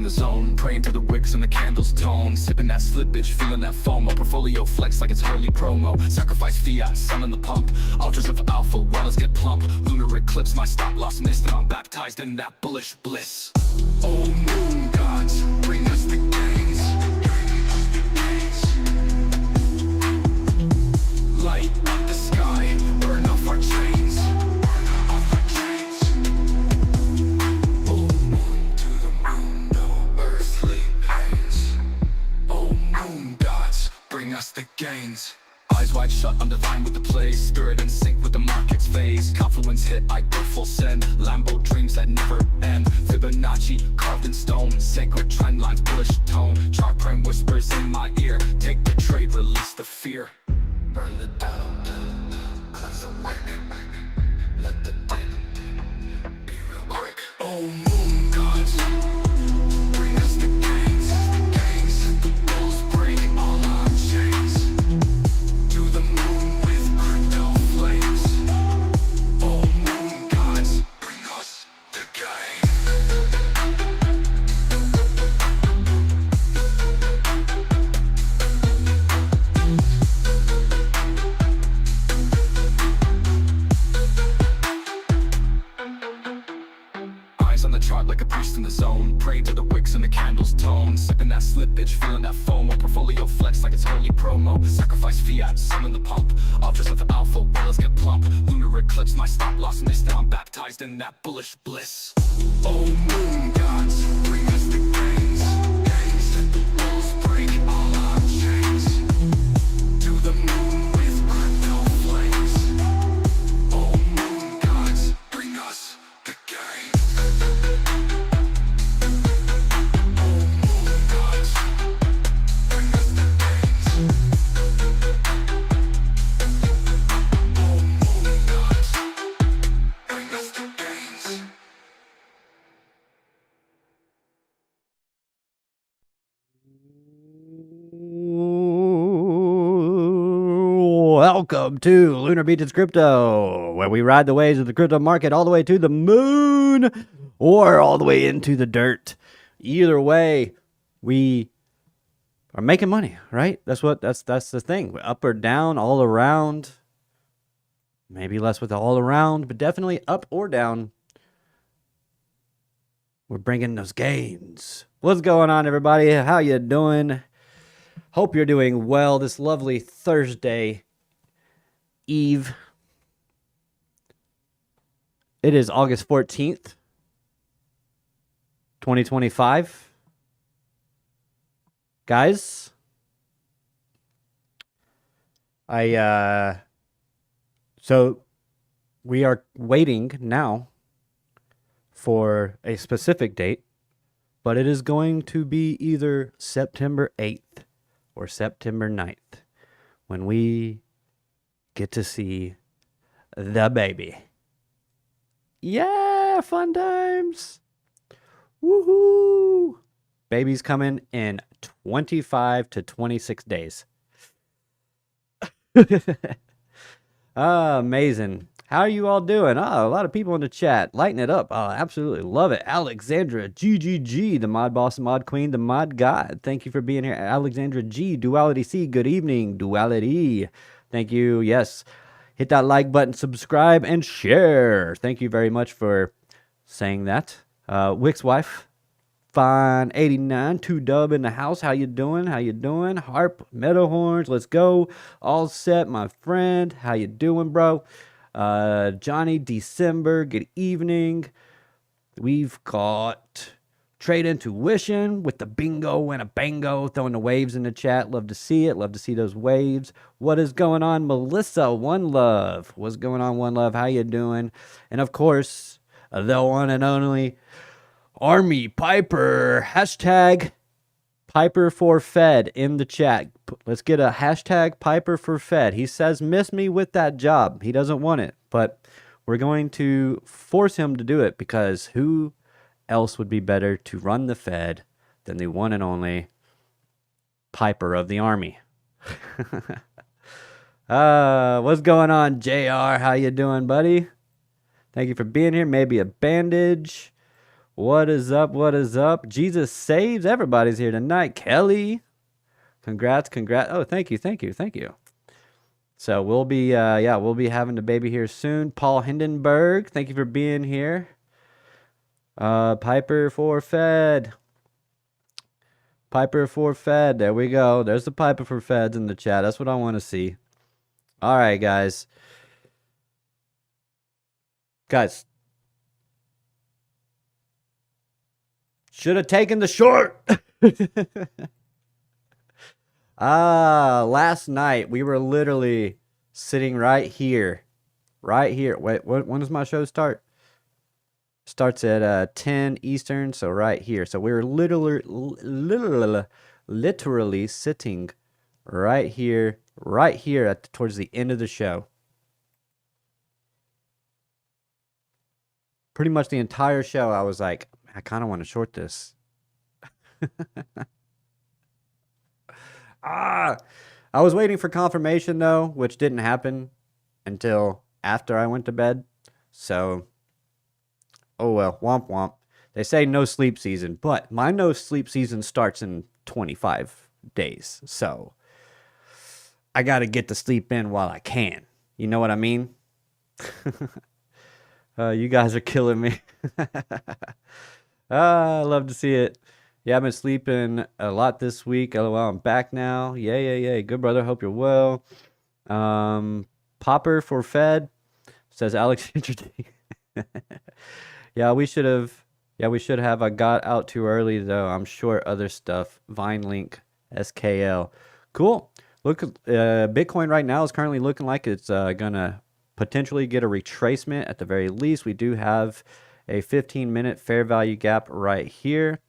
the zone, praying to the wicks and the candles tone. Sipping that slippage, feeling that FOMO. Portfolio flex like it's holy promo. Sacrifice fiat, selling the pump. Altars of alpha, wallets get plump. Lunar eclipse, my stop loss missed, and I'm baptized in that bullish bliss. Oh moon gods, bring us the gains. Light up the sky, burn off our chains. Oh moon to the moon, no earthly pains. Oh moon gods, bring us the gains. Eyes wide shut, undivine with the play. Spirit in sync with the market's phase. Confluence hit, I go full send. Lambo dreams that never end. Fibonacci carved in stone. Sacred trend lines, bullish tone. Chart prime whispers in my ear. Take the trade, release the fear. Burn the down, cleanse the wick. Let the dead be real quick. Oh moon gods, bring us the gains. Gains, the bulls break all our chains. To the moon with crypto flames. Oh moon gods, bring us the gains. Eyes on the chart like a priest in the zone. Pray to the wicks and the candles tone. Sipping that slippage, feeling that FOMO. Portfolio flex like it's holy promo. Sacrifice fiat, summon the pump. Altars of alpha, whales get plump. Lunar eclipse, my stop loss missed, and I'm baptized in that bullish bliss. Oh moon gods, bring us the gains. Gains that the bulls break all our chains. To the moon with crypto flames. Oh moon gods, bring us the gains. Oh moon gods, bring us the gains. Oh moon gods, bring us the gains. Welcome to Lunar Beaches Crypto, where we ride the waves of the crypto market all the way to the moon or all the way into the dirt. Either way, we are making money, right? That's the thing. We're up or down, all around. Maybe less with the all around, but definitely up or down. We're bringing those gains. What's going on, everybody? How you doing? Hope you're doing well this lovely Thursday Eve. It is August 14th, 2025. Guys, so we are waiting now for a specific date, but it is going to be either September 8th or September 9th when we get to see the baby. Yeah, fun times. Woohoo. Baby's coming in 25 to 26 days. Amazing. How are you all doing? Oh, a lot of people in the chat. Lighten it up. Oh, absolutely love it. Alexandra, GGG, the mod boss, the mod queen, the mod god. Thank you for being here. Alexandra G, Duality C, good evening. Duality. Thank you. Yes. Hit that like button, subscribe, and share. Thank you very much for saying that. Wick's wife, Fine 89, 2Dub in the house. How you doing? How you doing? Harp, Meadowhorns, let's go. All set, my friend. How you doing, bro? Johnny December, good evening. We've got Trade Intuition with the bingo and a bango, throwing the waves in the chat. Love to see it. Love to see those waves. What is going on, Melissa? One Love. What's going on, One Love? How you doing? And of course, the one and only Army Piper. Hashtag Piper for Fed in the chat. Let's get a hashtag Piper for Fed. He says, miss me with that job. He doesn't want it, but we're going to force him to do it because who else would be better to run the Fed than the one and only Piper of the Army? What's going on, JR? How you doing, buddy? Thank you for being here. Maybe a bandage. What is up? What is up? Jesus saves. Everybody's here tonight. Kelly, congrats, congrats. Oh, thank you, thank you, thank you. So we'll be, yeah, we'll be having the baby here soon. Paul Hindenburg, thank you for being here. Piper for Fed. Piper for Fed. There we go. There's the Piper for Feds in the chat. That's what I want to see. All right, guys. Guys. Should have taken the short. Last night we were literally sitting right here. Right here. Wait, when does my show start? Starts at 10 Eastern, so right here. So we were literally sitting right here at towards the end of the show. Pretty much the entire show, I was like, I kind of want to short this. I was waiting for confirmation though, which didn't happen until after I went to bed. So, oh well, womp womp. They say no sleep season, but my no sleep season starts in 25 days. So, I got to get to sleep in while I can. You know what I mean? You guys are killing me. I love to see it. Yeah, I've been sleeping a lot this week. LOL, I'm back now. Yay. Good brother. Hope you're well. Popper for Fed says Alexander D. Yeah, we should have. I got out too early though. I'm sure other stuff. Vine link SKL. Cool. Look, Bitcoin right now is currently looking like it's gonna potentially get a retracement at the very least. We do have a 15-minute fair value gap right here.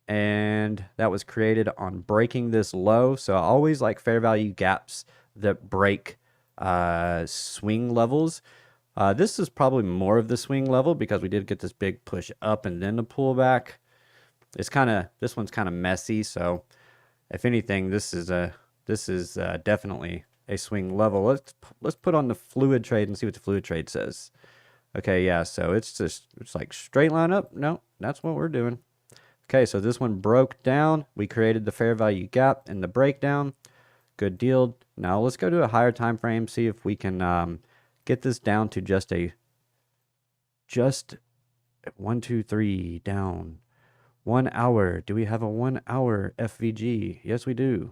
And that was created on breaking this low. So I always like fair value gaps that break swing levels. This is probably more of the swing level because we did get this big push up and then the pullback. This one's kind of messy. So if anything, this is definitely a swing level. Let's put on the fluid trade and see what the fluid trade says. Okay, yeah, so it's like straight line up. No, that's what we're doing. Okay, so this one broke down. We created the fair value gap in the breakdown. Good deal. Now let's go to a higher time frame, see if we can get this down to just 1, 2, 3 down. 1 hour. Do we have a 1 hour FVG? Yes, we do.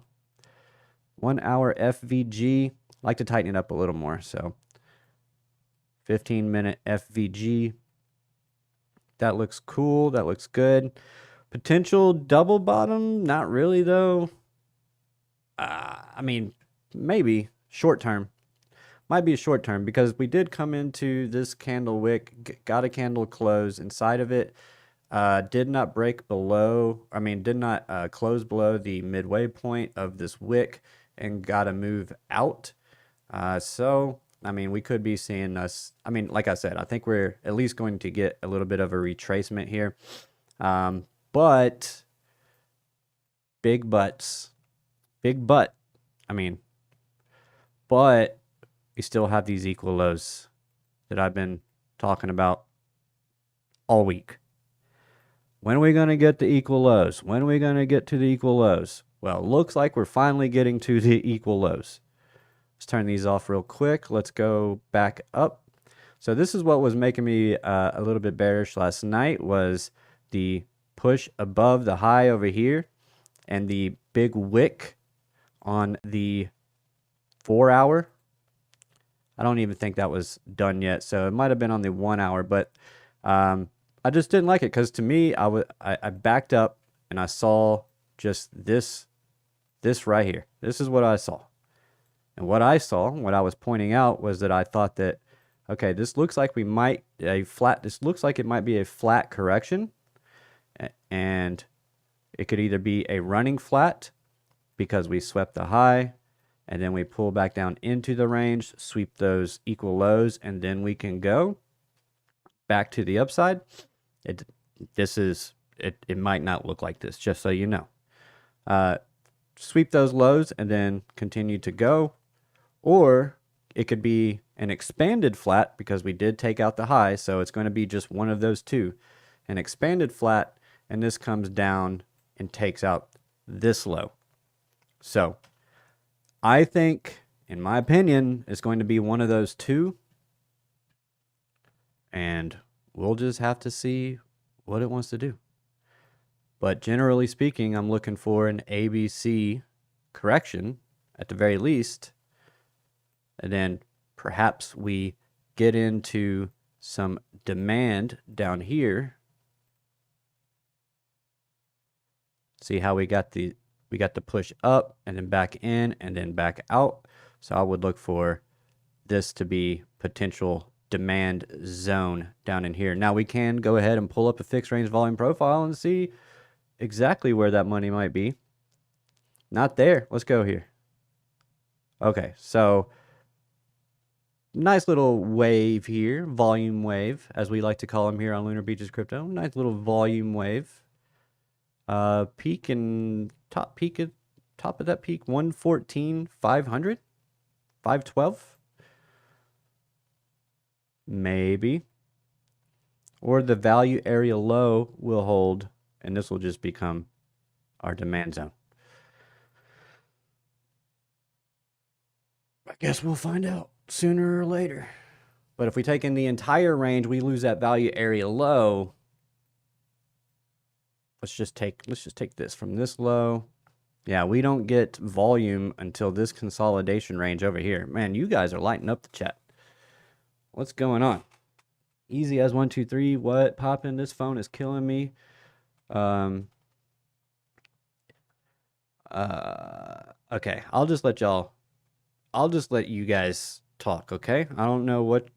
1 hour FVG. Like to tighten it up a little more. So 15-minute FVG. That looks cool. That looks good. Potential double bottom? Not really, though. I mean, maybe short term. Might be a short term because we did come into this candle wick, got a candle close inside of it. Did not break below, did not close below the midway point of this wick and got a move out. So, we could be seeing us. Like I said, I think we're at least going to get a little bit of a retracement here. But big butt. But we still have these equal lows that I've been talking about all week. When are we going to get the equal lows? When are we going to get to the equal lows? Well, looks like we're finally getting to the equal lows. Let's turn these off real quick. Let's go back up. So this is what was making me a little bit bearish last night was the push above the high over here and the big wick on the 4 hour. I don't even think that was done yet. So it might have been on the 1 hour, but I just didn't like it because to me, I backed up and I saw just this right here. This is what I saw. And what I saw, what I was pointing out was that I thought that, okay, this looks like this looks like it might be a flat correction. And it could either be a running flat because we swept the high and then we pull back down into the range, sweep those equal lows, and then we can go back to the upside. It might not look like this, just so you know. Sweep those lows and then continue to go. Or it could be an expanded flat because we did take out the high, so it's going to be just one of those two. an expanded flat, and this comes down and takes out this low. So I think, in my opinion, it's going to be one of those two, and we'll just have to see what it wants to do. But generally speaking, I'm looking for an ABC correction at the very least, and then perhaps we get into some demand down here. See how we got the push up and then back in and then back out. So I would look for this to be potential demand zone down in here. Now we can go ahead and pull up a fixed range volume profile and see exactly where that money might be. Not there. Let's go here. Okay, so nice little wave here, volume wave, as we like to call them here on Lunar Beaches Crypto. Nice little volume wave. Peak and top of that peak 114,500, 512, maybe. Or the value area low will hold, and this will just become our demand zone. I guess we'll find out sooner or later. But if we take in the entire range, we lose that value area low. Let's just take this from this low. Yeah, we don't get volume until this consolidation range over here. Man, you guys are lighting up the chat. What's going on? Easy as 1, 2, 3. What popping? This phone is killing me. Okay, I'll just let you guys talk, okay? I don't know what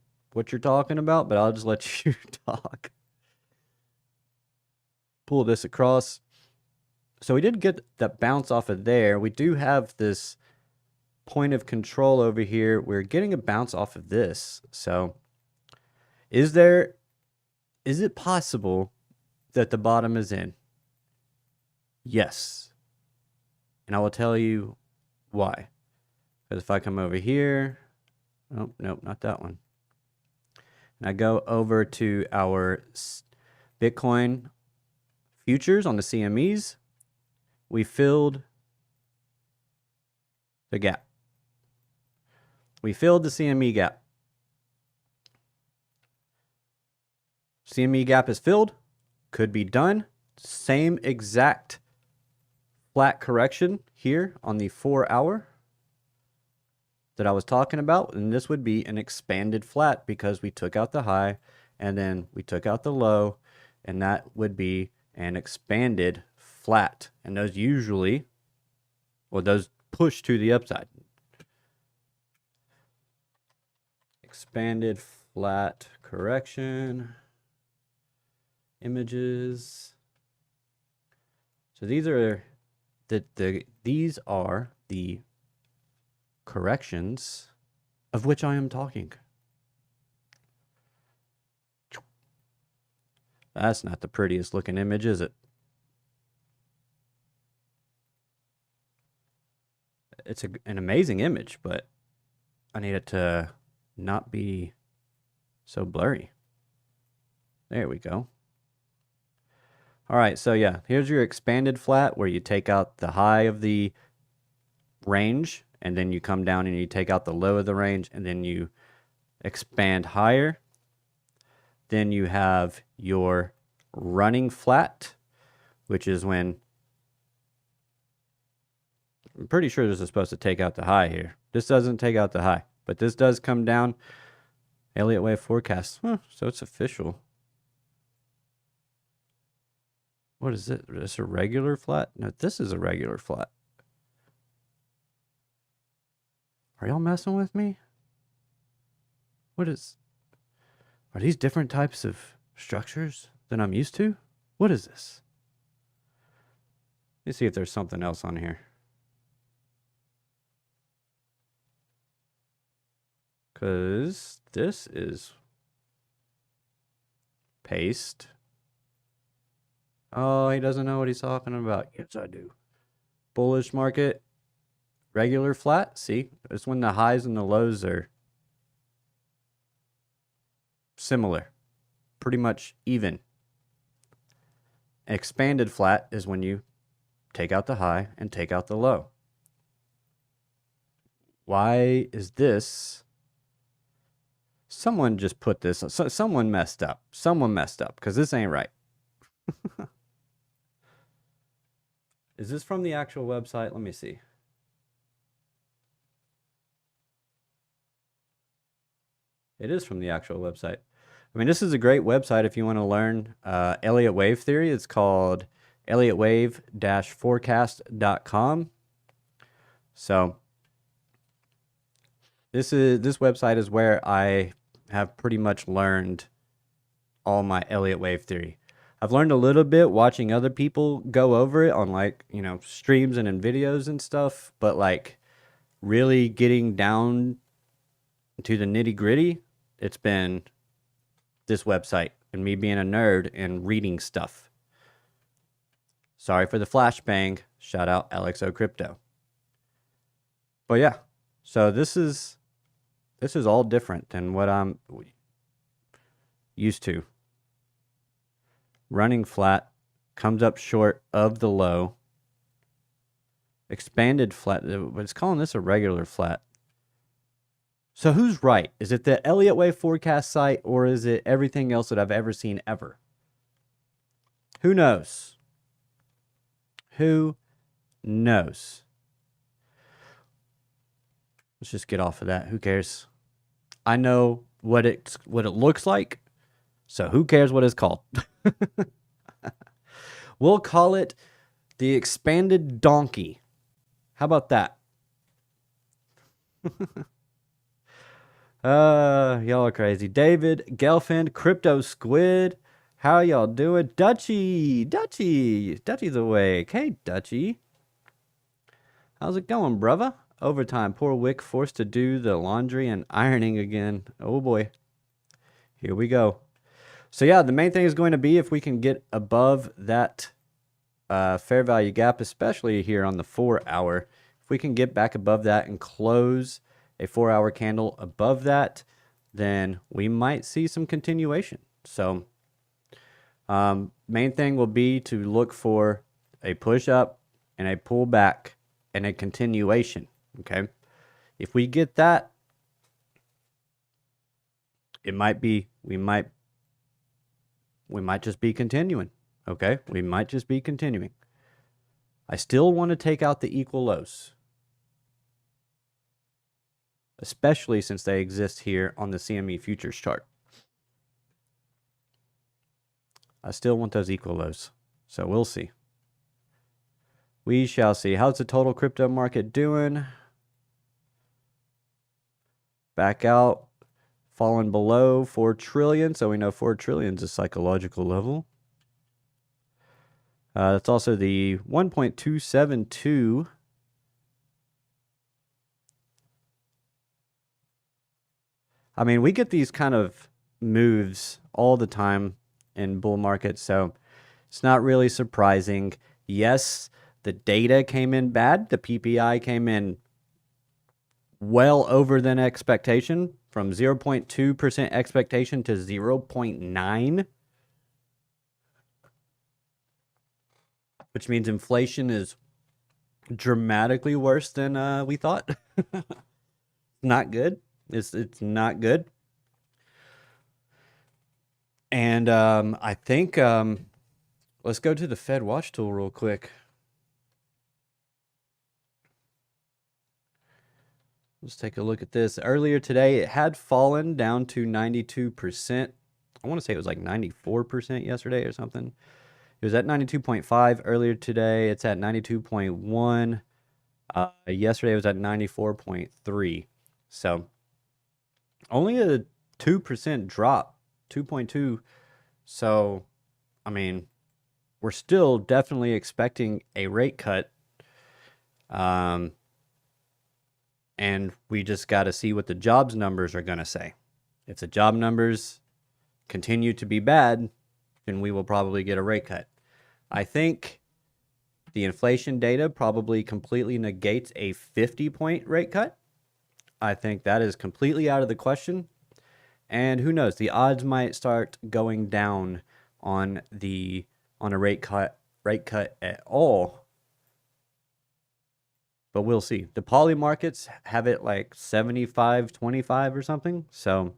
you're talking about, but I'll just let you talk. Pull this across. So we did get that bounce off of there. We do have this point of control over here. We're getting a bounce off of this. So is it possible that the bottom is in? Yes. And I will tell you why. Because if I come over here, oh, nope, not that one. And I go over to our Bitcoin futures on the CMEs, we filled the gap. We filled the CME gap. CME gap is filled. Could be done. Same exact flat correction here on the 4-hour that I was talking about. And this would be an expanded flat because we took out the high and then we took out the low. And that would be an expanded flat. And those usually, well, those push to the upside. Expanded flat correction. Images. So these are the corrections of which I am talking. That's not the prettiest looking image, is it? It's an amazing image, but I need it to not be so blurry. There we go. All right, so yeah, here's your expanded flat where you take out the high of the range, and then you come down and you take out the low of the range, and then you expand higher. Then you have your running flat, which is when, I'm pretty sure this is supposed to take out the high here. This doesn't take out the high, but this does come down. Elliott wave forecast. So it's official. What is it? Is this a regular flat? No, this is a regular flat. Are y'all messing with me? Are these different types of structures than I'm used to? What is this? Let's see if there's something else on here. Because this is paste. Oh, he doesn't know what he's talking about. Yes, I do. Bullish market. Regular flat. See? It's when the highs and the lows are similar. Pretty much even. Expanded flat is when you take out the high and take out the low. Why is this? Someone just put this, someone messed up. Someone messed up because this ain't right. Is this from the actual website? Let me see. It is from the actual website. I mean, this is a great website if you want to learn Elliott wave theory. It's called elliottwave-forecast.com. So this website is where I have pretty much learned all my Elliott wave theory. I've learned a little bit watching other people go over it on, like, you know, streams and in videos and stuff, but like really getting down to the nitty-gritty, it's been this website and me being a nerd and reading stuff. Sorry for the flashbang. Shout out LXO Crypto. But yeah, so this is all different than what I'm used to. Running flat, comes up short of the low. Expanded flat, but it's calling this a regular flat. So who's right? Is it the Elliott Wave forecast site, or is it everything else that I've ever seen ever? Who knows? Who knows? Let's just get off of that. Who cares? I know what it looks like, so who cares what it's called? We'll call it the expanded donkey. How about that? Y'all are crazy. David, Gelfand, Crypto Squid. How y'all doing? Dutchy's awake. Hey, Dutchy. How's it going, brother? Overtime. Poor Wick forced to do the laundry and ironing again. Oh boy. Here we go. So yeah, the main thing is going to be if we can get above that fair value gap, especially here on the 4 hour. If we can get back above that and close a 4 hour candle above that, then we might see some continuation. So main thing will be to look for a push up and a pull back and a continuation. Okay. If we get that, it might be, we might just be continuing. Okay. We might just be continuing. I still want to take out the equal lows, especially since they exist here on the CME futures chart. I still want those equal lows. So we'll see. We shall see. How's the total crypto market doing? Back out, falling below 4 trillion. So we know 4 trillion is a psychological level. That's also the 1.272. I mean, we get these kind of moves all the time in bull markets, so it's not really surprising. Yes, the data came in bad. The PPI came in well over than expectation, from 0.2% expectation to 0.9%, which means inflation is dramatically worse than we thought. Not good. It's not good. And I think let's go to the Fed watch tool real quick. Let's take a look at this. Earlier today, it had fallen down to 92%. I want to say it was like 94% yesterday or something. It was at 92.5 earlier today. It's at 92.1. Yesterday it was at 94.3. So only a 2% drop, 2.2. So, I mean, we're still definitely expecting a rate cut. And we just got to see what the jobs numbers are going to say. If the job numbers continue to be bad, then we will probably get a rate cut. I think the inflation data probably completely negates a 50-point rate cut. I think that is completely out of the question. And who knows, the odds might start going down on the on a rate cut at all. But we'll see. The poly markets have it like 75-25 or something. So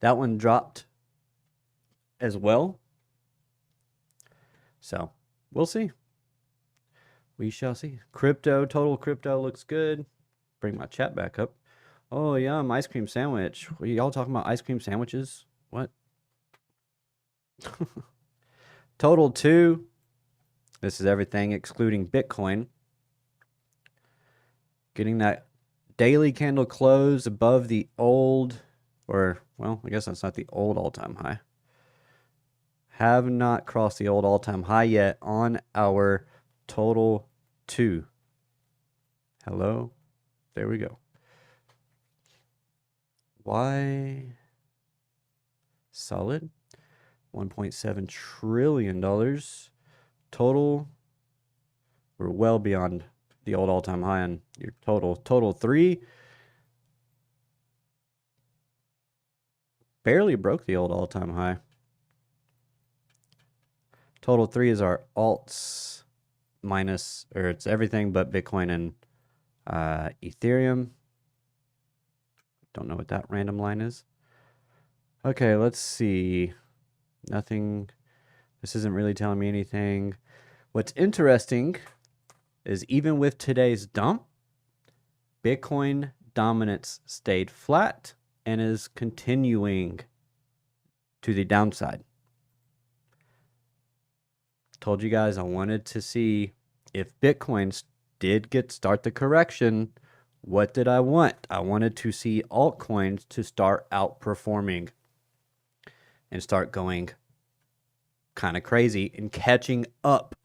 that one dropped as well. So we'll see. We shall see. Total crypto looks good. Bring my chat back up. Oh, yum, ice cream sandwich. Were y'all talking about ice cream sandwiches? What? Total 2. This is everything excluding Bitcoin. Getting that daily candle close above the old, or, well, I guess that's not the old all-time high. Have not crossed the old all-time high yet on our total 2. Hello? There we go. Why? Solid. $1.7 trillion. Total. We're well beyond the old all-time high on your total. Total 3. Barely broke the old all-time high. Total 3 is our alts minus, or it's everything but Bitcoin and Ethereum. Don't know what that random line is. Okay, let's see. Nothing. This isn't really telling me anything. What's interesting is even with today's dump, Bitcoin dominance stayed flat and is continuing to the downside. Told you guys I wanted to see if Bitcoin did start the correction. What did I want? I wanted to see altcoins to start outperforming and start going kind of crazy and catching up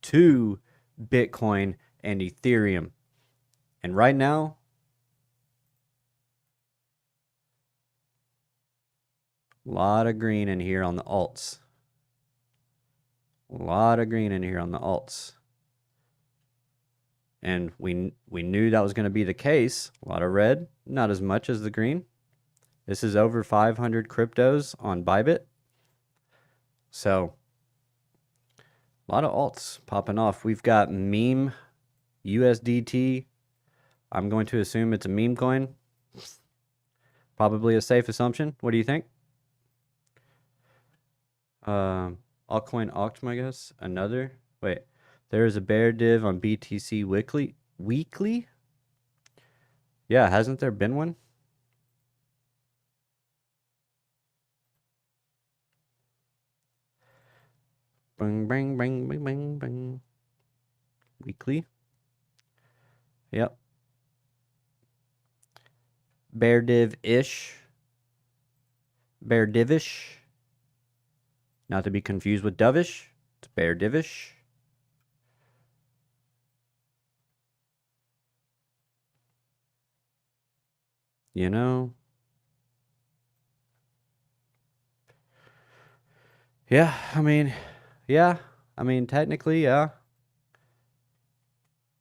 to Bitcoin and Ethereum. And right now, a lot of green in here on the alts. A lot of green in here on the alts. And we knew that was going to be the case. A lot of red, not as much as the green. This is over 500 cryptos on Bybit. So, a lot of alts popping off. We've got meme USDT. I'm going to assume it's a meme coin. Probably a safe assumption. What do you think? Altcoin Octum, I guess. Another. Wait. There is a bear div on BTC weekly? Yeah, hasn't there been one? Bang, bang, bang, bang, bang, bang. Weekly? Yep. Bear div-ish. Bear divish. Not to be confused with dovish. It's bear divish. You know? Yeah, I mean, technically, yeah.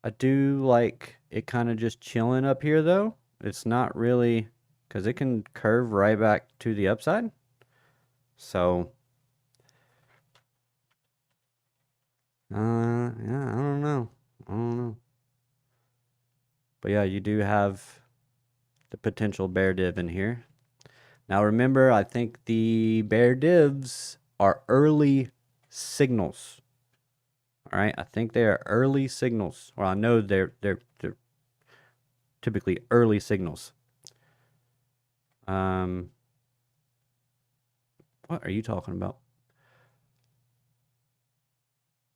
I do like it kind of just chilling up here, though. It's not really, because it can curve right back to the upside. So, yeah, I don't know. But yeah, you do have the potential bear div in here. Now remember, I think the bear divs are early signals. All right, I think they are early signals. Or I know they're typically early signals. What are you talking about?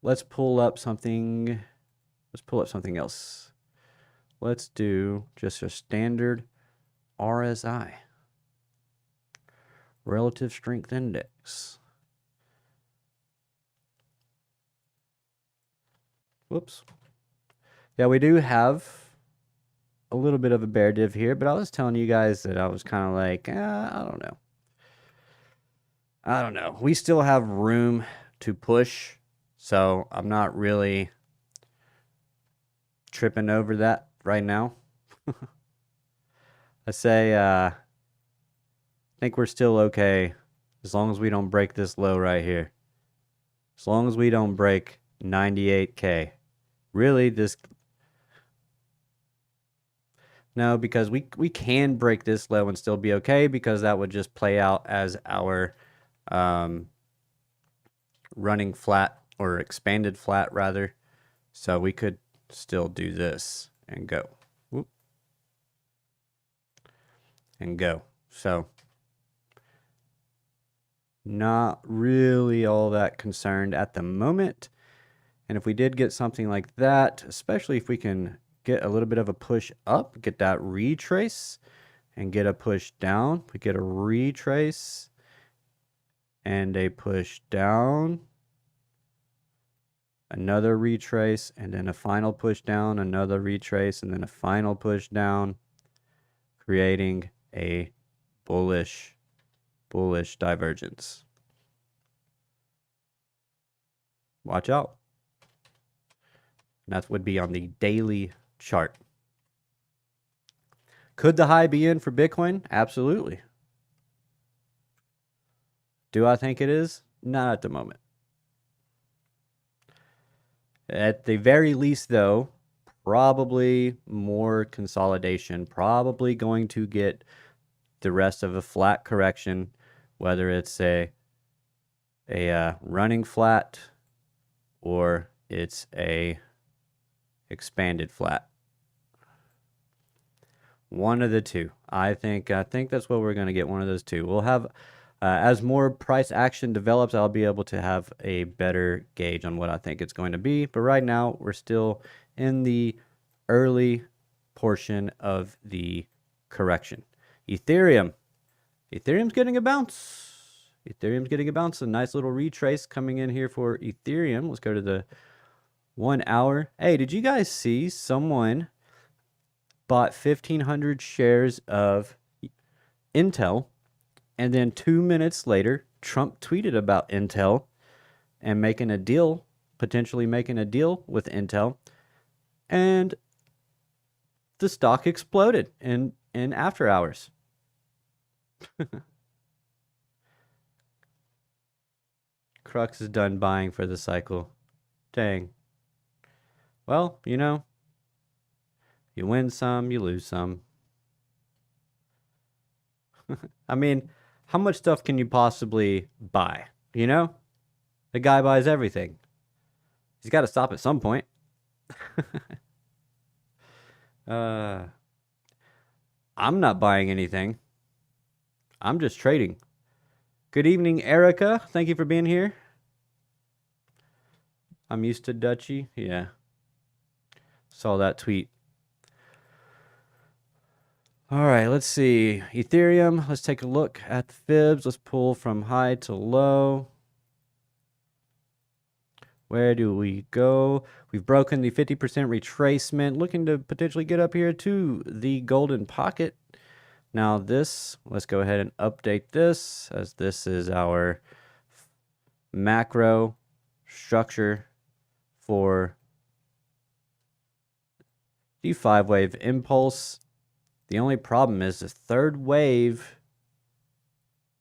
Let's pull up something. Let's pull up something else. Let's do just a standard RSI. Relative Strength Index. Whoops. Yeah, we do have a little bit of a bear div here, but I was telling you guys that I was kind of like, I don't know. I don't know. We still have room to push, so I'm not really tripping over that right now. I say, I think we're still okay as long as we don't break this low right here. As long as we don't break 98K. Really, this... No, because we can break this low and still be okay, because that would just play out as our running flat, or expanded flat rather. So we could still do this and go. Whoop. And go. So not really all that concerned at the moment. And if we did get something like that, especially if we can get a little bit of a push up, get that retrace, and get a push down, we get a retrace and a push down, another retrace, and then a final push down, another retrace, and then a final push down, creating a bullish divergence. Watch out. And that would be on the daily chart. Could the high be in for Bitcoin? Absolutely. Do I think it is? Not at the moment. At the very least, though, probably more consolidation. Probably going to get the rest of a flat correction, whether it's a running flat or it's a expanded flat. One of the two. I think that's what we're going to get, one of those two. We'll have, as more price action develops, I'll be able to have a better gauge on what I think it's going to be. But right now, we're still in the early portion of the correction. Ethereum's getting a bounce. A nice little retrace coming in here for Ethereum. Let's go to the 1 hour. Hey, did you guys see someone bought 1,500 shares of Intel, and then 2 minutes later, Trump tweeted about Intel and making a deal, potentially making a deal with Intel, and the stock exploded in after hours. Crux is done buying for the cycle. Dang. Well, you know, you win some, you lose some. I mean, how much stuff can you possibly buy? You know? The guy buys everything. He's got to stop at some point. I'm not buying anything. I'm just trading. Good evening, Erica. Thank you for being here. I'm used to Dutchy. Yeah. Saw that tweet. All right, let's see. Ethereum, let's take a look at the fibs. Let's pull from high to low. Where do we go? We've broken the 50% retracement, looking to potentially get up here to the golden pocket. Now this, let's go ahead and update this, as this is our macro structure for the 5-wave impulse. The only problem is the third wave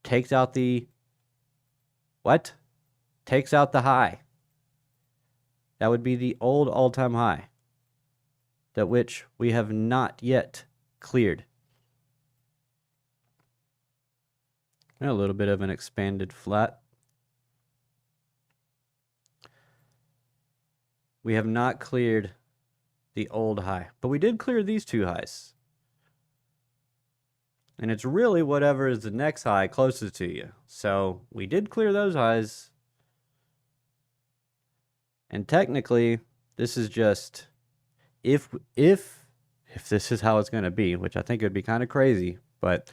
takes out the what? Takes out the high. That would be the old all-time high, that which we have not yet cleared. And a little bit of an expanded flat. We have not cleared the old high, but we did clear these two highs. And it's really whatever is the next high closest to you. So we did clear those highs. And technically, this is just if this is how it's going to be, which I think it would be kind of crazy, but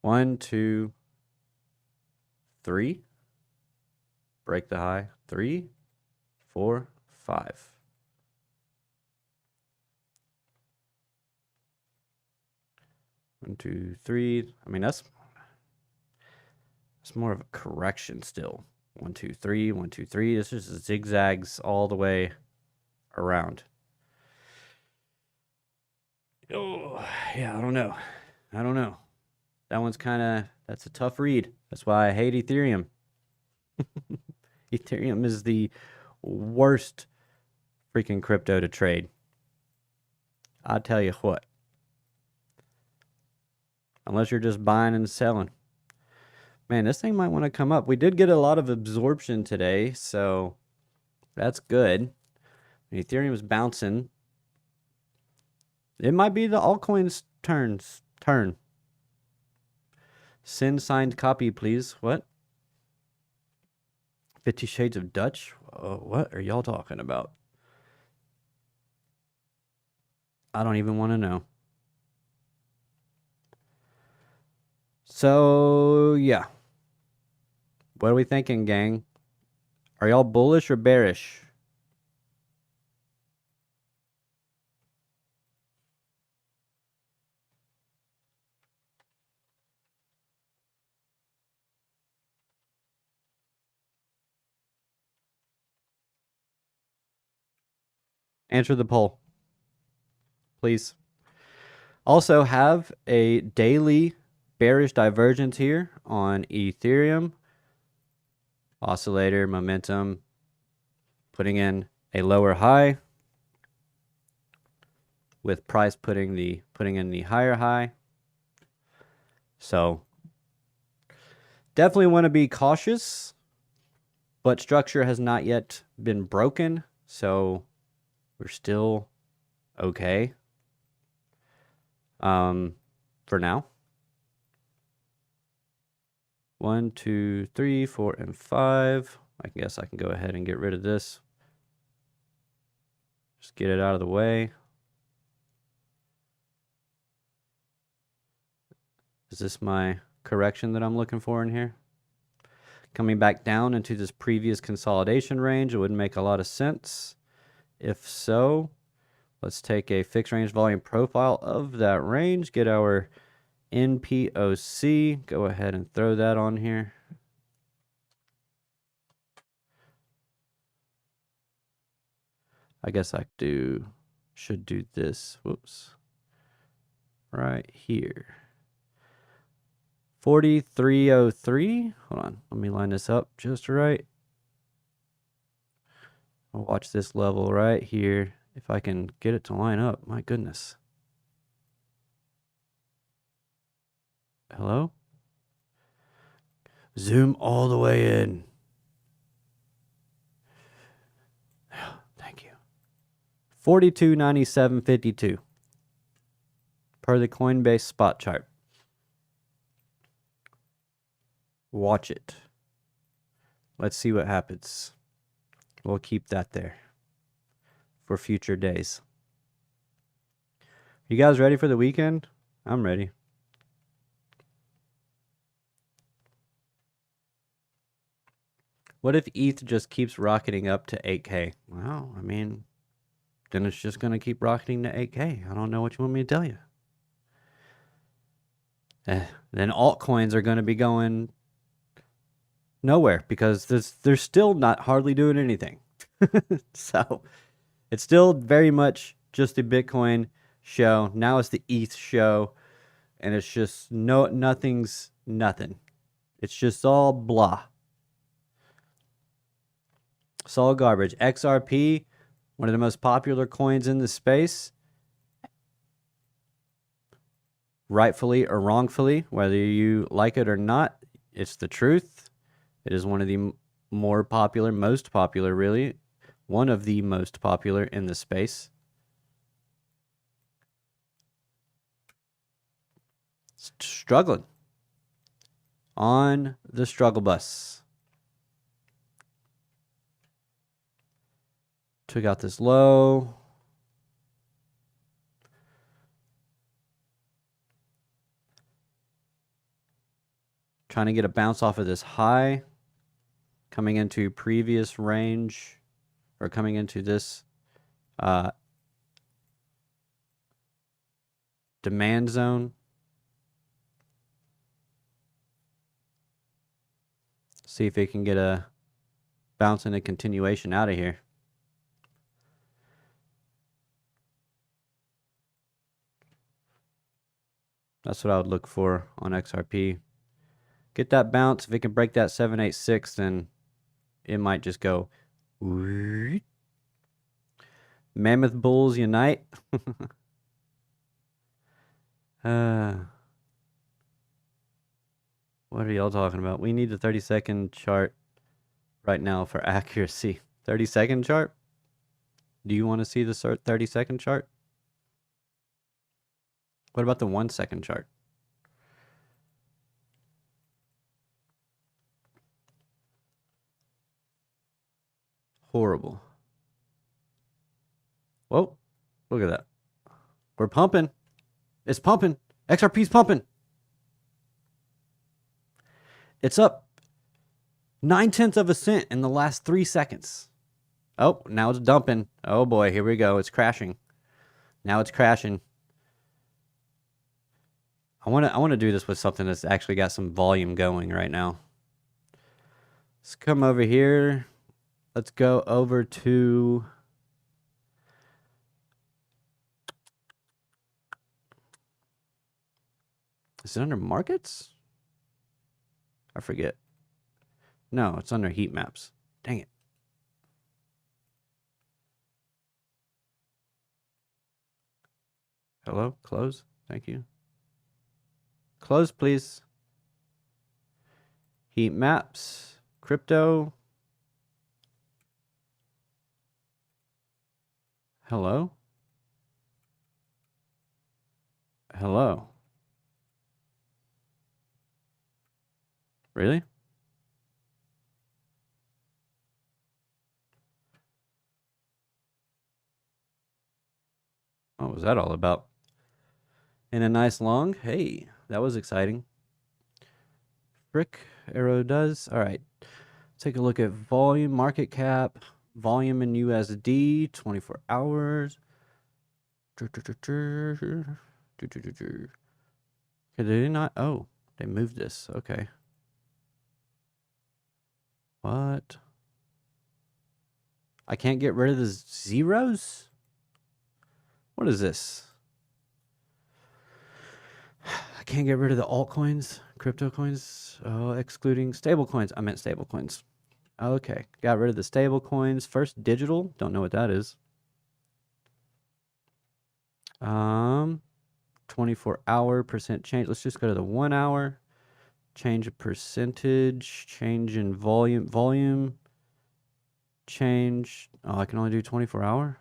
1, 2, 3, break the high, 3, 4, 5. One, 2, 3. I mean, that's more of a correction still. 1, 2, 3, 1, 2, 3. This just zigzags all the way around. Oh, yeah, I don't know. That one's kind of, that's a tough read. That's why I hate Ethereum. Ethereum is the worst freaking crypto to trade. I tell you what. Unless you're just buying and selling. Man, this thing might want to come up. We did get a lot of absorption today, so that's good. Ethereum's bouncing. It might be the altcoin's turn. Send signed copy, please. What? 50 Shades of Dutch? What are y'all talking about? I don't even want to know. So, yeah. What are we thinking, gang? Are y'all bullish or bearish? Answer the poll, please. Also have a daily bearish divergence here on Ethereum. Oscillator, momentum, putting in a lower high with price putting in the higher high. So definitely want to be cautious, but structure has not yet been broken, so we're still okay for now. 1, 2, 3, 4, and 5. I guess I can go ahead and get rid of this. Just get it out of the way. Is this my correction that I'm looking for in here? Coming back down into this previous consolidation range, it wouldn't make a lot of sense. If so, let's take a fixed range volume profile of that range, get our NPOC, go ahead and throw that on here. I guess I should do this. Whoops. Right here. 4303. Hold on. Let me line this up just right. I'll watch this level right here. If I can get it to line up. My goodness. Hello? Zoom all the way in. Thank you. 4297.52 per the Coinbase spot chart. Watch it. Let's see what happens. We'll keep that there for future days. You guys ready for the weekend? I'm ready. What if ETH just keeps rocketing up to 8K? Well, I mean, then it's just going to keep rocketing to 8K. I don't know what you want me to tell you. Then altcoins are going to be going nowhere because they're still not hardly doing anything. So it's still very much just a Bitcoin show. Now it's the ETH show, and it's just nothing's nothing. It's just all blah. It's all garbage. XRP, one of the most popular coins in the space, rightfully or wrongfully, whether you like it or not, it's the truth. It is one of the more popular, most popular, really, one of the most popular in the space. Struggling on the struggle bus. Took out this low. Trying to get a bounce off of this high. Coming into previous range. Or coming into this demand zone. See if it can get a bounce and a continuation out of here. That's what I would look for on XRP. Get that bounce. If it can break that 786, then it might just go. Mammoth bulls unite. What are y'all talking about? We need the 30-second chart right now for accuracy. 30-second chart? Do you want to see the 30-second chart? What about the 1-second chart? Horrible. Whoa, look at that. We're pumping. It's pumping. XRP's pumping. It's up 0.9 of a cent in the last 3 seconds. Oh, now it's dumping. Oh boy, here we go. It's crashing. Now it's crashing. I want to do this with something that's actually got some volume going right now. Let's come over here. Let's go over to is it under markets? I forget. No, it's under heat maps. Dang it. Hello? Close. Thank you. Close, please. Heat maps. Crypto. Hello? Hello? Really? What was that all about? And a nice long. Hey, that was exciting. Frick, arrow does. All right. Take a look at volume, market cap, volume in USD, 24 hours. Okay, did they not? Oh, they moved this. Okay. What? I can't get rid of the zeros? What is this? I can't get rid of the altcoins, crypto coins, excluding stable coins. I meant stable coins. Okay, got rid of the stable coins. First Digital, don't know what that is. 24-hour percent change. Let's just go to the 1 hour. Change of percentage, change in volume, change. Oh, I can only do 24-hour.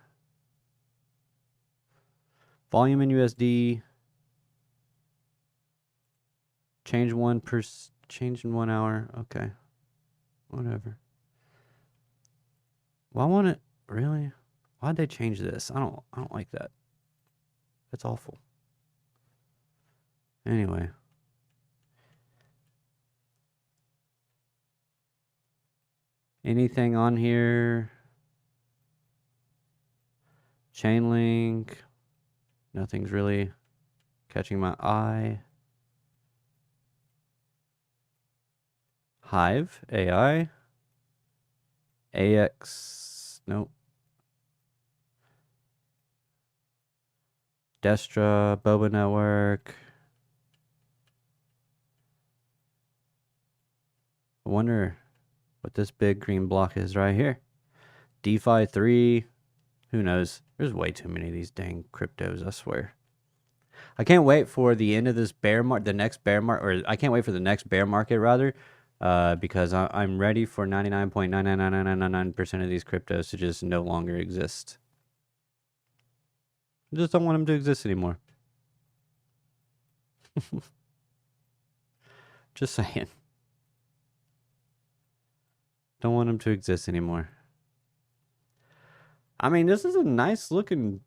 Volume in USD. Change change in 1 hour. Okay. Whatever. Well, I want it really. Why'd they change this? I don't like that. That's awful. Anyway. Anything on here? Chainlink. Nothing's really catching my eye. Hive, AI. AX, nope. Destra, Boba Network. I wonder what this big green block is right here. DeFi 3. Who knows? There's way too many of these dang cryptos, I swear. I can't wait for the end of this bear market, the next bear market, or I can't wait for the next bear market rather, because I'm ready for 99.99999% of these cryptos to just no longer exist. I just don't want them to exist anymore. Just saying. Don't want them to exist anymore. I mean, this is a nice looking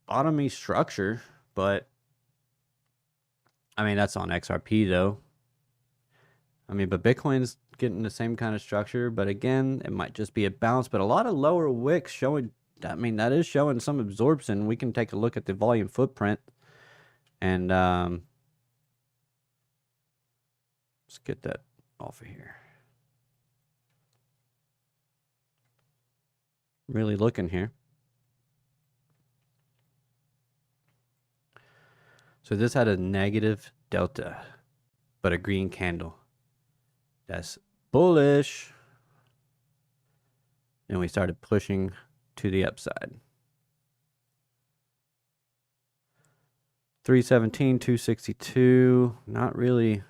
bottomy structure, but I mean, that's on XRP though. I mean, but Bitcoin's getting the same kind of structure, but again, it might just be a bounce, but a lot of lower wicks showing, I mean, that is showing some absorption. We can take a look at the volume footprint and let's get that off of here. Really looking here. So this had a negative delta, but a green candle. That's bullish. and we started pushing to the upside. 317, 262, not really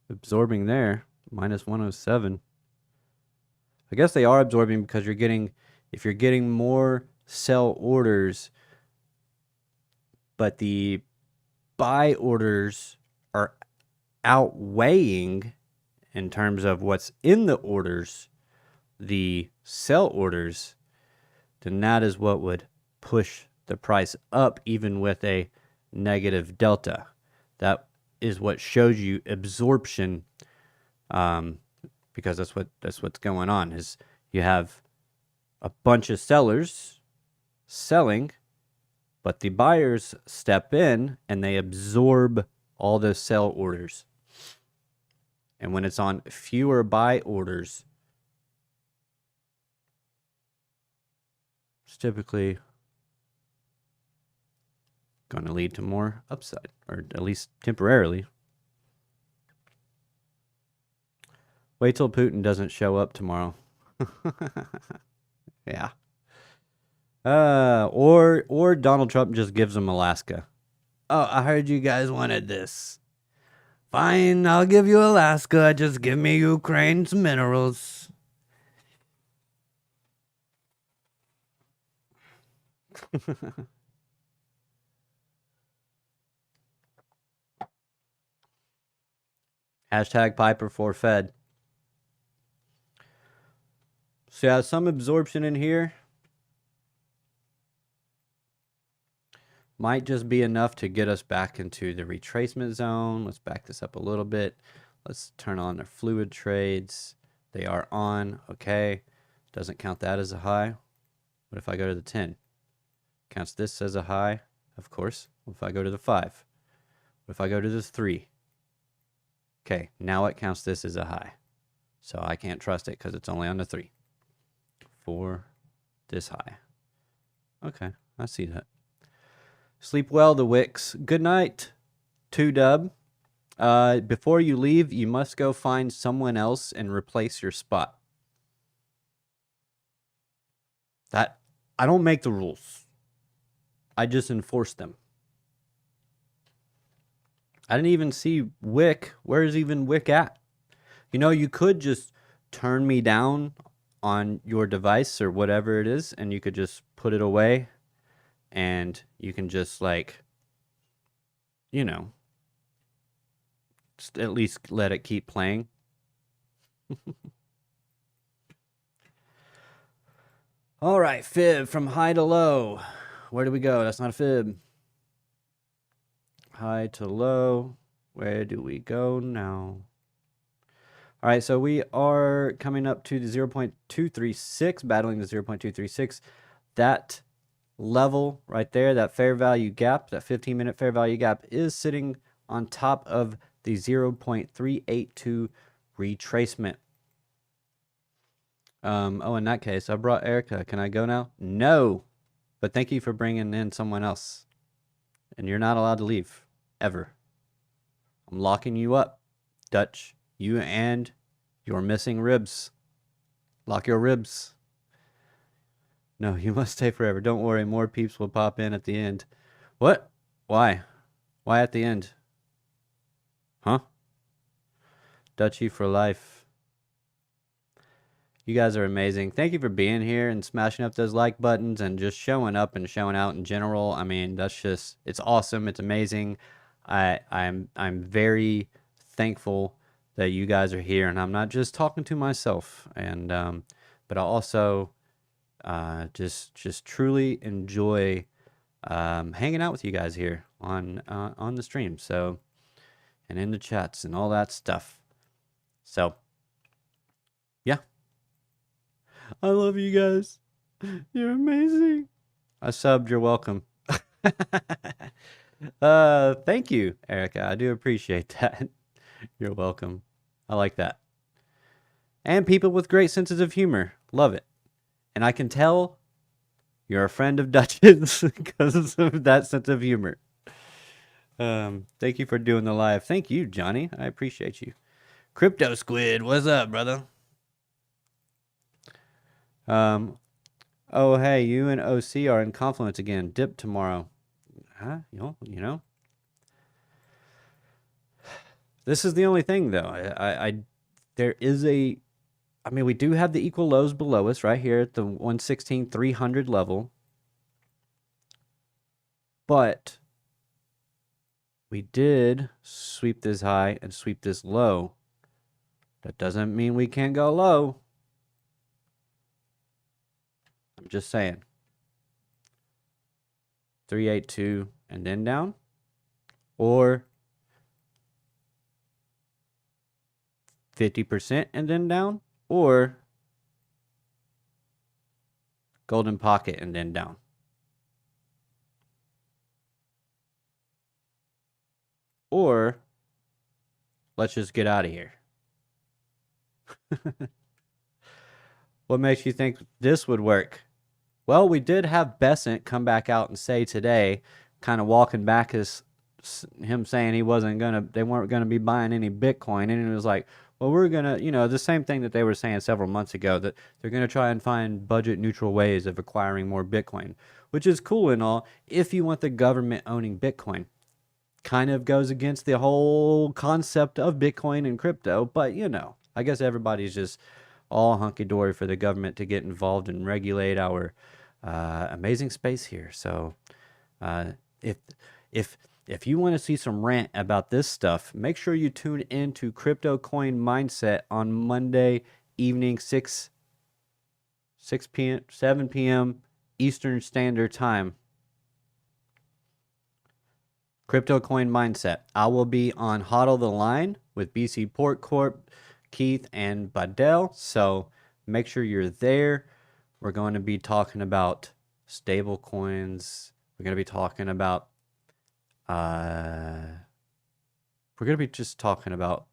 absorbing there. Minus 107. I guess they are absorbing because if you're getting more sell orders, but the buy orders are outweighing in terms of what's in the orders, the sell orders, then that is what would push the price up even with a negative delta. That is what shows you absorption, because that's what's going on. Is you have a bunch of sellers selling, but the buyers step in and they absorb all those sell orders. And when it's on fewer buy orders, it's typically going to lead to more upside, or at least temporarily. Wait till Putin doesn't show up tomorrow. Yeah. Or Donald Trump just gives them Alaska. Oh, I heard you guys wanted this. Fine, I'll give you Alaska. Just give me Ukraine's minerals. Hashtag Piper for Fed. So yeah, some absorption in here. Might just be enough to get us back into the retracement zone. Let's back this up a little bit. Let's turn on the fluid trades. They are on. Okay. Doesn't count that as a high. What if I go to the 10? Counts this as a high, of course. What if I go to the 5? What if I go to the 3? Okay, now it counts this as a high. So I can't trust it because it's only on the 3. 4, this high. Okay, I see that. Sleep well, the Wicks. Good night, 2Dub. Before you leave, you must go find someone else and replace your spot. That I don't make the rules. I just enforce them. I didn't even see Wick. Where's even Wick at? You know, you could just turn me down on your device or whatever it is, and you could just put it away. And you can just, like, you know, just at least let it keep playing. All right, fib from high to low. Where do we go? That's not a fib. High to low. Where do we go now? All right, so we are coming up to the 0.236, battling the 0.236. That level right there, that fair value gap, that 15-minute fair value gap, is sitting on top of the 0.382 retracement. Oh, in that case, I brought Erica. Can I go now? No, but thank you for bringing in someone else. And you're not allowed to leave, ever. I'm locking you up, Dutch. You and your missing ribs. Lock your ribs. No, you must stay forever. Don't worry, more peeps will pop in at the end. What? Why? Why at the end? Huh? Dutchy for life. You guys are amazing. Thank you for being here and smashing up those like buttons and just showing up and showing out in general. I mean, that's just, it's awesome. It's amazing. I'm very thankful that you guys are here, and I'm not just talking to myself. And but I also just truly enjoy hanging out with you guys here on the stream. So, and in the chats and all that stuff. So, yeah. I love you guys. You're amazing. I subbed. You're welcome. Thank you, Erica. I do appreciate that. You're welcome. I like that. And people with great senses of humor. Love it. And I can tell you're a friend of Dutch's because of that sense of humor. Thank you for doing the live. Thank you, Johnny. I appreciate you. Crypto Squid, what's up, brother? Um, oh, hey, you and OC are in Confluence again. Dip tomorrow. Huh? You know. This is the only thing, though. There is I mean, we do have the equal lows below us right here at the 116,300 level. But we did sweep this high and sweep this low. That doesn't mean we can't go low. I'm just saying. 382 and then down. Or 50% and then down. Or golden pocket and then down. Or let's just get out of here. What makes you think this would work? Well, we did have Besant come back out and say today, kind of walking back him saying they weren't gonna be buying any Bitcoin, and it was like, well, we're gonna, the same thing that they were saying several months ago, that they're gonna try and find budget neutral ways of acquiring more Bitcoin, which is cool and all if you want the government owning Bitcoin. Kind of goes against the whole concept of Bitcoin and crypto, but I guess everybody's just all hunky-dory for the government to get involved and regulate our amazing space here. So if if you want to see some rant about this stuff, make sure you tune into Crypto Coin Mindset on Monday evening, 6 p.m., 7 p.m. Eastern Standard Time. Crypto Coin Mindset. I will be on Hodl the Line with BC Port Corp, Keith, and Badell. So make sure you're there. We're going to be talking about stable coins. We're going to be talking about just talking about,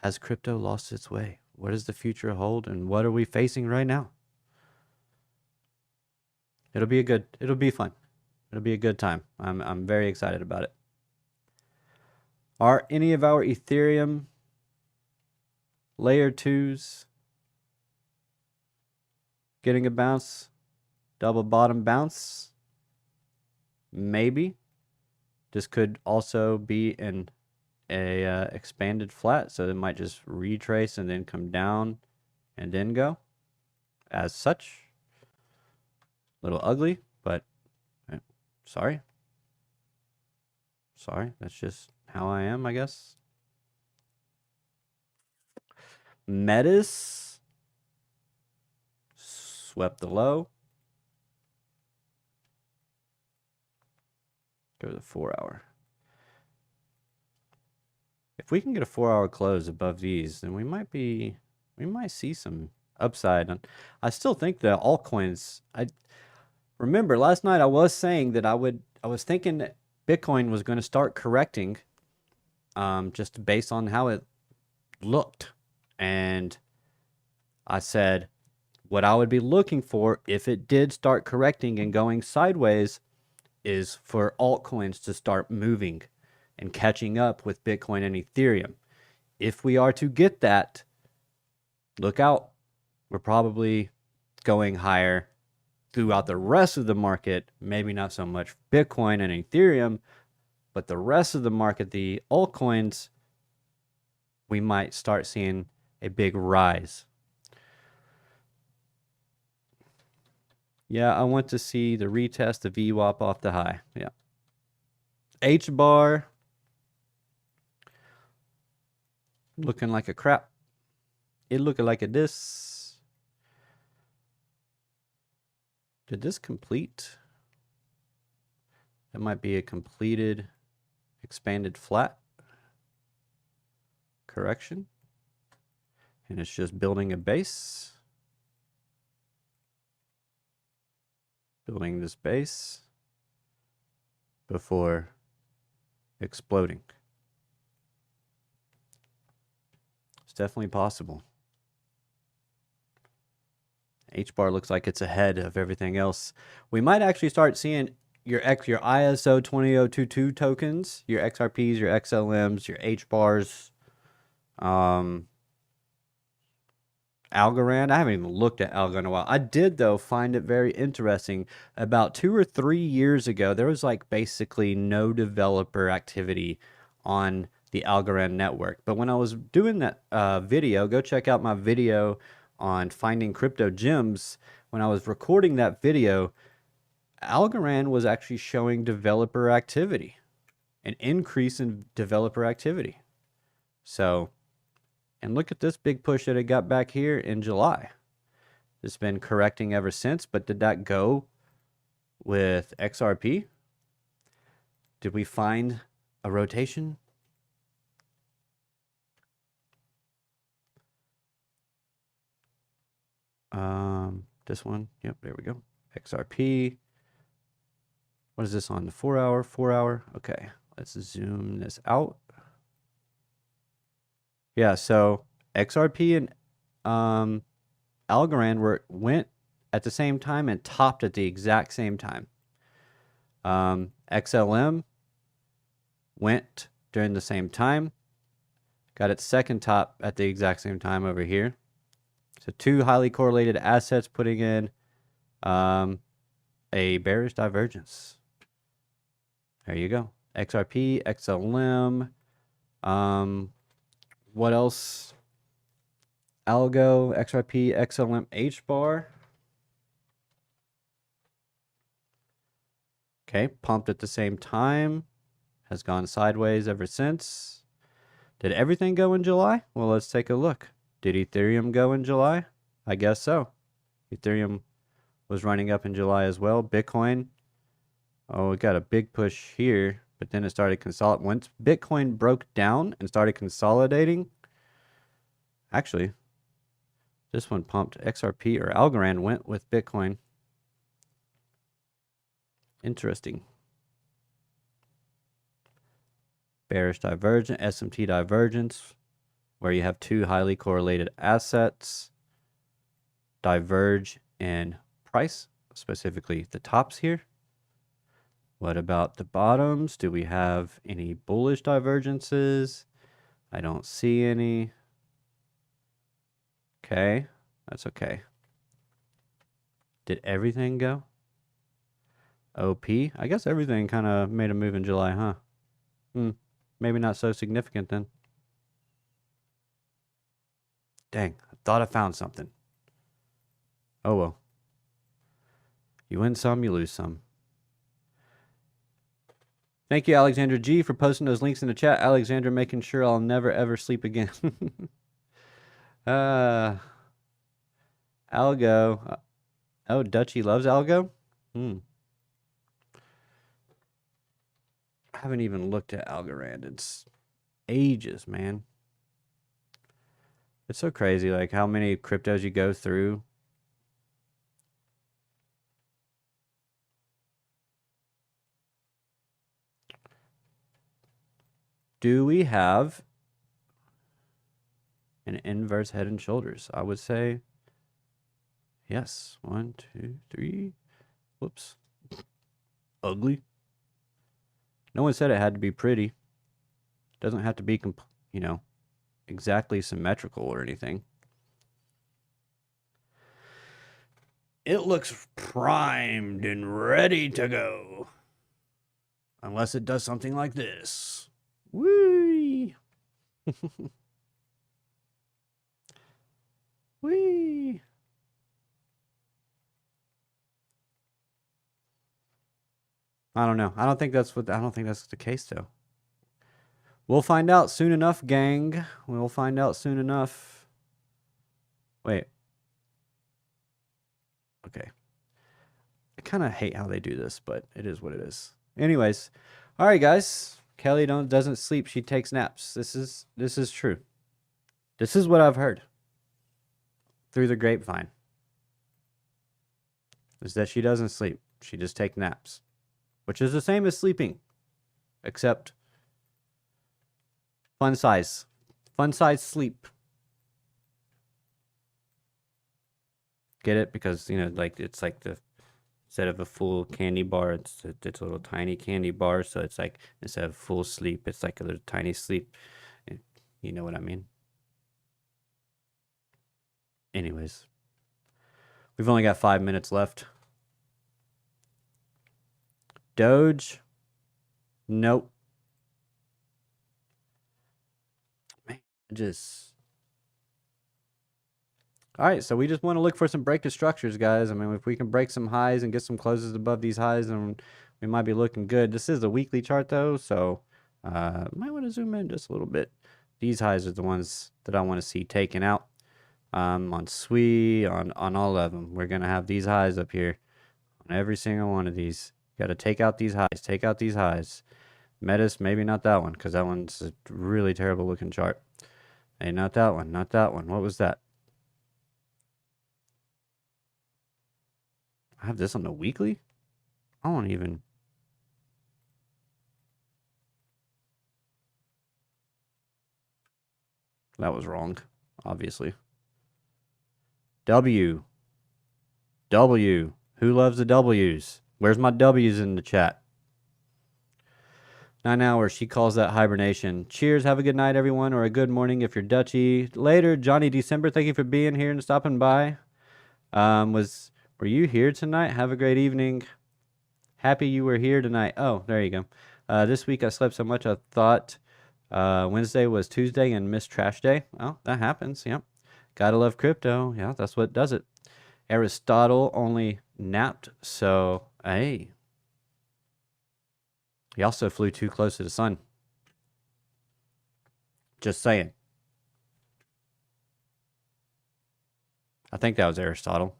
has crypto lost its way? What does the future hold, and what are we facing right now? It'll be fun. It'll be a good time. I'm very excited about it. Are any of our Ethereum layer 2s getting a bounce? Double bottom bounce? Maybe. This could also be a expanded flat, so it might just retrace and then come down and then go. As such, a little ugly, but sorry. That's just how I am, I guess. Metis swept the low. Go to the 4-hour. If we can get a 4-hour close above these, then we might see some upside. I still think the altcoins. I remember last night I was saying that I was thinking that Bitcoin was going to start correcting, just based on how it looked, and I said what I would be looking for if it did start correcting and going sideways is for altcoins to start moving and catching up with Bitcoin and Ethereum. If we are to get that, look out. We're probably going higher throughout the rest of the market. Maybe not so much Bitcoin and Ethereum, but the rest of the market, the altcoins, we might start seeing a big rise. Yeah, I want to see the retest of VWAP off the high. Yeah. H bar looking like a crap. It looking like a this. Did this complete? That might be a completed expanded flat correction. And it's just building a base. Building this base before exploding. It's definitely possible. H bar looks like it's ahead of everything else. We might actually start seeing your ISO 20022 tokens, your XRPs, your XLMs, your H bars. Algorand. I haven't even looked at Algo in a while. I did, though, find it very interesting. About 2 or 3 years ago, there was like basically no developer activity on the Algorand network. But when I was doing that video, go check out my video on finding crypto gems. When I was recording that video, Algorand was actually showing developer activity, an increase in developer activity. So, and look at this big push that it got back here in July. It's been correcting ever since, but did that go with XRP? Did we find a rotation? This one. Yep, there we go. XRP. What is this on the 4 hour? 4 hour. Okay, let's zoom this out. Yeah, so XRP and Algorand went at the same time and topped at the exact same time. XLM went during the same time, got its second top at the exact same time over here. So two highly correlated assets putting in a bearish divergence. There you go. XRP, XLM. What else? Algo, XRP, XLM, HBAR. Okay, pumped at the same time. Has gone sideways ever since. Did everything go in July? Well, let's take a look. Did Ethereum go in July? I guess so. Ethereum was running up in July as well. Bitcoin. Oh, it got a big push here, but then it started consolidating. Once Bitcoin broke down and started consolidating, actually, this one pumped. XRP or Algorand went with Bitcoin. Interesting. Bearish divergence, SMT divergence, where you have two highly correlated assets diverge in price, specifically the tops here. What about the bottoms? Do we have any bullish divergences? I don't see any. Okay, that's okay. Did everything go? OP? I guess everything kind of made a move in July, huh? Maybe not so significant then. Dang, I thought I found something. Oh well. You win some, you lose some. Thank you, Alexandra G, for posting those links in the chat. Alexandra making sure I'll never ever sleep again. Algo. Oh, Dutchy loves Algo? I haven't even looked at Algorand. It's ages, man. It's so crazy, like how many cryptos you go through. Do we have an inverse head and shoulders? I would say yes. 1, 2, 3. Whoops. Ugly. No one said it had to be pretty. It doesn't have to be, you know, exactly symmetrical or anything. It looks primed and ready to go. Unless it does something like this. Whee! Whee! I don't know. I don't think that's the case though. We'll find out soon enough, gang. We'll find out soon enough. Wait. Okay. I kind of hate how they do this, but it is what it is. Anyways, all right, guys. Kelly doesn't sleep. She takes naps. This is true. This is what I've heard through the grapevine. Is that she doesn't sleep. She just takes naps, which is the same as sleeping, except fun size sleep. Get it? Because, you know, like it's like the, instead of a full candy bar, it's a little tiny candy bar. So it's like, instead of full sleep, it's like a little tiny sleep. You know what I mean? Anyways, we've only got 5 minutes left. Doge. Nope. Man, all right, so we just want to look for some breakage structures, guys. I mean, if we can break some highs and get some closes above these highs, then we might be looking good. This is a weekly chart, though, so might want to zoom in just a little bit. These highs are the ones that I want to see taken out. On SWE, on all of them. We're going to have these highs up here on every single one of these. Got to take out these highs. Take out these highs. Metis, maybe not that one, because that one's a really terrible looking chart. Hey, not that one. Not that one. What was that? I have this on the weekly? I won't even... That was wrong, obviously. W. W. Who loves the W's? Where's my W's in the chat? 9 hours. She calls that hibernation. Cheers. Have a good night, everyone, or a good morning if you're Dutchy. Later, Johnny December. Thank you for being here and stopping by. Were you here tonight? Have a great evening. Happy you were here tonight. Oh, there you go. This week I slept so much I thought Wednesday was Tuesday and missed trash day. Oh, that happens. Yep. Gotta love crypto. Yeah, that's what does it. Aristotle only napped, so hey. He also flew too close to the sun. Just saying. I think that was Aristotle.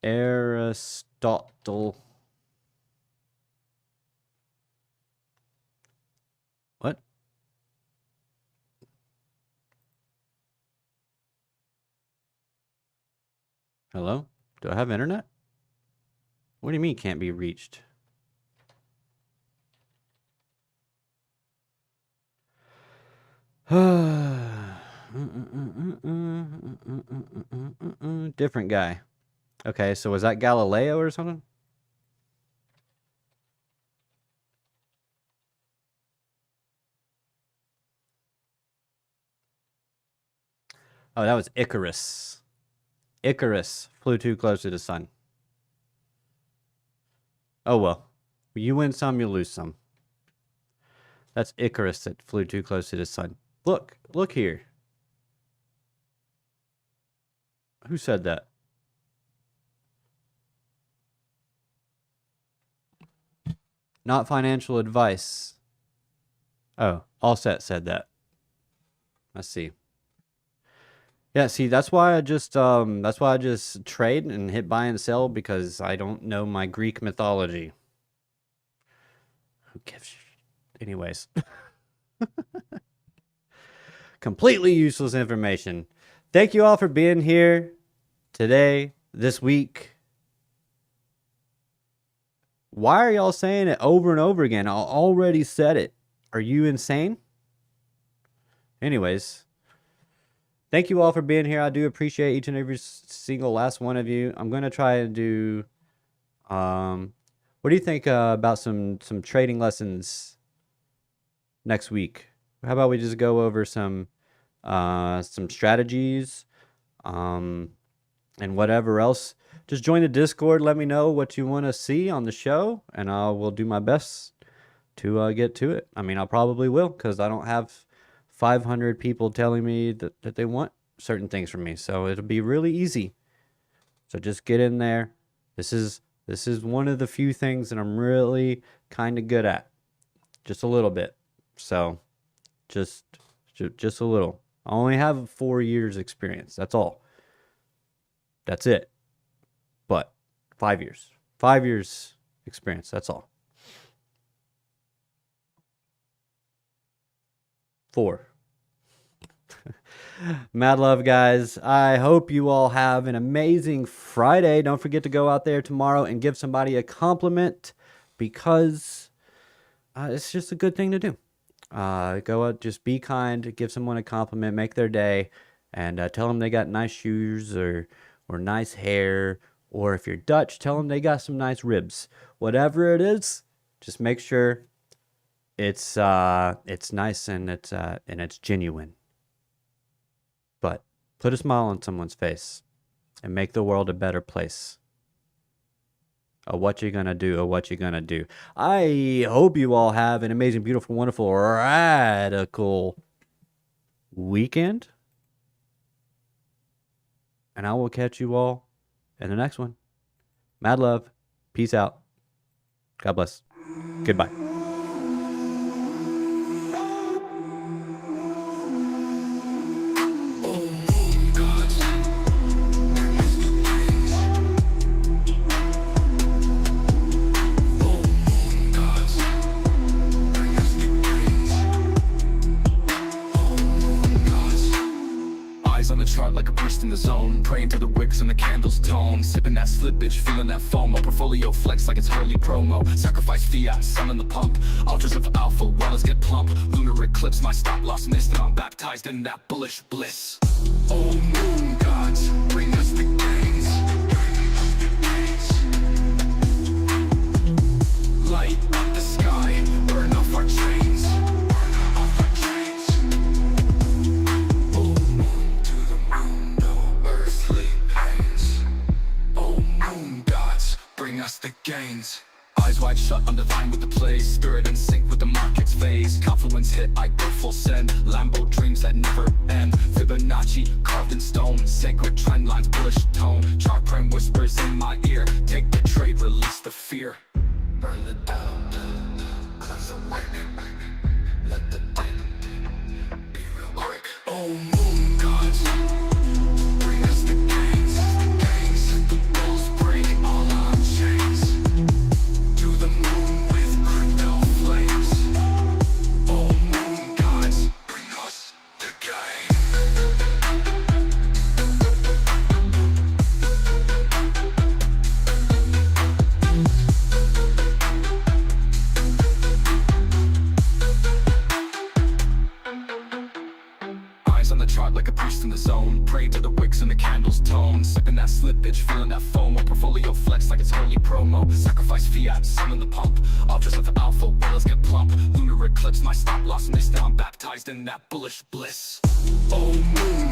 Aristotle. What? Hello? Do I have internet? What do you mean can't be reached? Different guy. Okay, so was that Galileo or something? Oh, that was Icarus. Icarus flew too close to the sun. Oh, well. You win some, you lose some. That's Icarus that flew too close to the sun. Look here. Who said that? Not financial advice. Oh, Allset said that. Let's see. Yeah, see, that's why I just trade and hit buy and sell, because I don't know my Greek mythology. Who gives anyways. Completely useless information. Thank you all for being here today, this week. Why are y'all saying it over and over again? I already said it. Are you insane? Anyways, thank you all for being here. I do appreciate each and every single last one of you. I'm going to try to do, what do you think about some trading lessons next week? How about we just go over some strategies, and whatever else. Just join the Discord. Let me know what you want to see on the show, and I will do my best to get to it. I mean, I probably will, because I don't have 500 people telling me that they want certain things from me. So it'll be really easy. So just get in there. This is one of the few things that I'm really kind of good at. Just a little bit. So just a little. I only have 4 years experience. That's all. That's it. But 5 years. 5 years experience. That's all. 4. Mad love, guys. I hope you all have an amazing Friday. Don't forget to go out there tomorrow and give somebody a compliment, because it's just a good thing to do. Go out, just be kind, give someone a compliment, make their day, and tell them they got nice shoes or nice hair, or if you're Dutch, tell them they got some nice ribs. Whatever it is, just make sure It's nice and it's genuine. But put a smile on someone's face and make the world a better place. What you gonna do, what you gonna do. I hope you all have an amazing, beautiful, wonderful, radical weekend. And I will catch you all in the next one. Mad love. Peace out. God bless. Goodbye. On the chart like a priest in the zone, praying to the wicks and the candles tone, sipping that slippage, feeling that FOMO, portfolio flex like it's holy promo, sacrifice fiat, sun in the pump, altars of alpha, wallets get plump, lunar eclipse, my stop loss missed, and I'm baptized in that bullish bliss. Oh moon gods, bring us the gains, light up the sky, burn off our chains. Bring us the gains. Eyes wide shut, undivine with the play, spirit in sync with the market's phase. Confluence hit, I go full send. Lambo dreams that never end. Fibonacci carved in stone, sacred trend lines, bullish tone. Chart prime whispers in my ear. Take the trade, release the fear. Burn the down, cleanse the wick. Let the din be real quick. Oh moon gods, bring us the gains. The bulls break all our chains. To the moon with crypto flames. Oh moon gods, bring us the gain. Eyes on the chart like a priest in the zone, praying to the wicks and the candles tone, sipping that slippage, feeling that FOMO, portfolio flex like it's holy promo, sacrifice fiat, sun in the pump, altars of alpha, whales get plump, lunar eclipse, my stop loss missed, now I'm baptized in that bullish bliss. Oh moon